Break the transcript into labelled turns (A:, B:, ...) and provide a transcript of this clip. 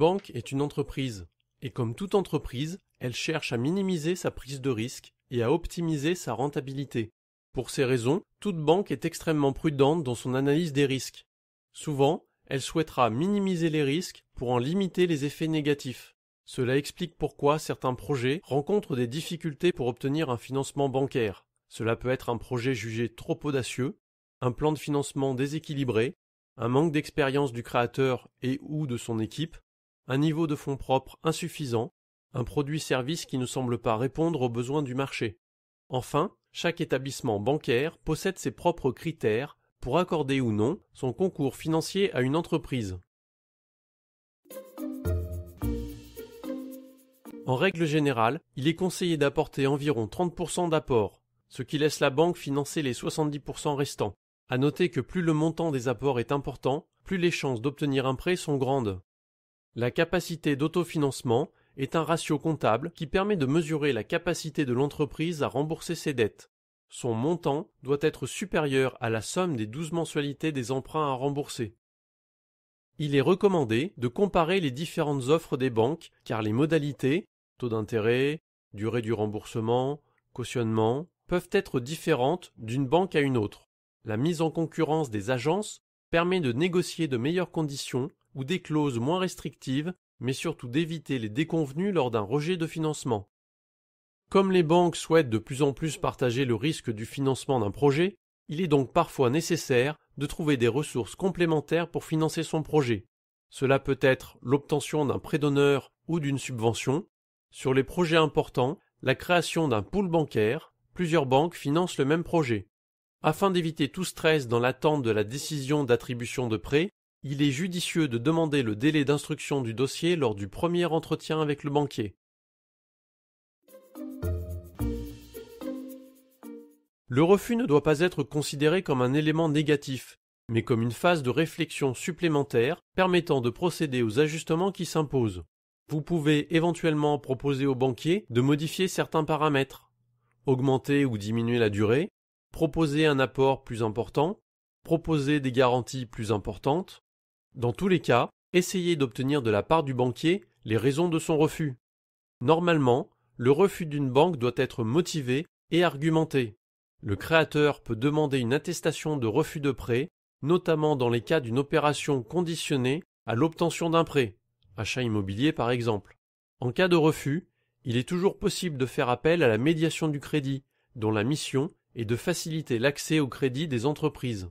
A: banque est une entreprise, et comme toute entreprise, elle cherche à minimiser sa prise de risque et à optimiser sa rentabilité. Pour ces raisons, toute banque est extrêmement prudente dans son analyse des risques. Souvent, elle souhaitera minimiser les risques pour en limiter les effets négatifs. Cela explique pourquoi certains projets rencontrent des difficultés pour obtenir un financement bancaire. Cela peut être un projet jugé trop audacieux, un plan de financement déséquilibré, un manque d'expérience du créateur et ou de son équipe, un niveau de fonds propres insuffisant, un produit-service qui ne semble pas répondre aux besoins du marché. Enfin, chaque établissement bancaire possède ses propres critères pour accorder ou non son concours financier à une entreprise. En règle générale, il est conseillé d'apporter environ 30% d'apport, ce qui laisse la banque financer les 70% restants. À noter que plus le montant des apports est important, plus les chances d'obtenir un prêt sont grandes. La capacité d'autofinancement est un ratio comptable qui permet de mesurer la capacité de l'entreprise à rembourser ses dettes. Son montant doit être supérieur à la somme des 12 mensualités des emprunts à rembourser. Il est recommandé de comparer les différentes offres des banques car les modalités, taux d'intérêt, durée du remboursement, cautionnement, peuvent être différentes d'une banque à une autre. La mise en concurrence des agences permet de négocier de meilleures conditions ou des clauses moins restrictives, mais surtout d'éviter les déconvenues lors d'un rejet de financement. Comme les banques souhaitent de plus en plus partager le risque du financement d'un projet, il est donc parfois nécessaire de trouver des ressources complémentaires pour financer son projet. Cela peut être l'obtention d'un prêt d'honneur ou d'une subvention. Sur les projets importants, la création d'un pool bancaire, plusieurs banques financent le même projet. Afin d'éviter tout stress dans l'attente de la décision d'attribution de prêt, il est judicieux de demander le délai d'instruction du dossier lors du premier entretien avec le banquier. Le refus ne doit pas être considéré comme un élément négatif, mais comme une phase de réflexion supplémentaire permettant de procéder aux ajustements qui s'imposent. Vous pouvez éventuellement proposer au banquier de modifier certains paramètres, augmenter ou diminuer la durée, proposer un apport plus important, proposer des garanties plus importantes. Dans tous les cas, essayez d'obtenir de la part du banquier les raisons de son refus. Normalement, le refus d'une banque doit être motivé et argumenté. Le créateur peut demander une attestation de refus de prêt, notamment dans les cas d'une opération conditionnée à l'obtention d'un prêt, achat immobilier par exemple. En cas de refus, il est toujours possible de faire appel à la médiation du crédit, dont la mission est de faciliter l'accès au crédit des entreprises.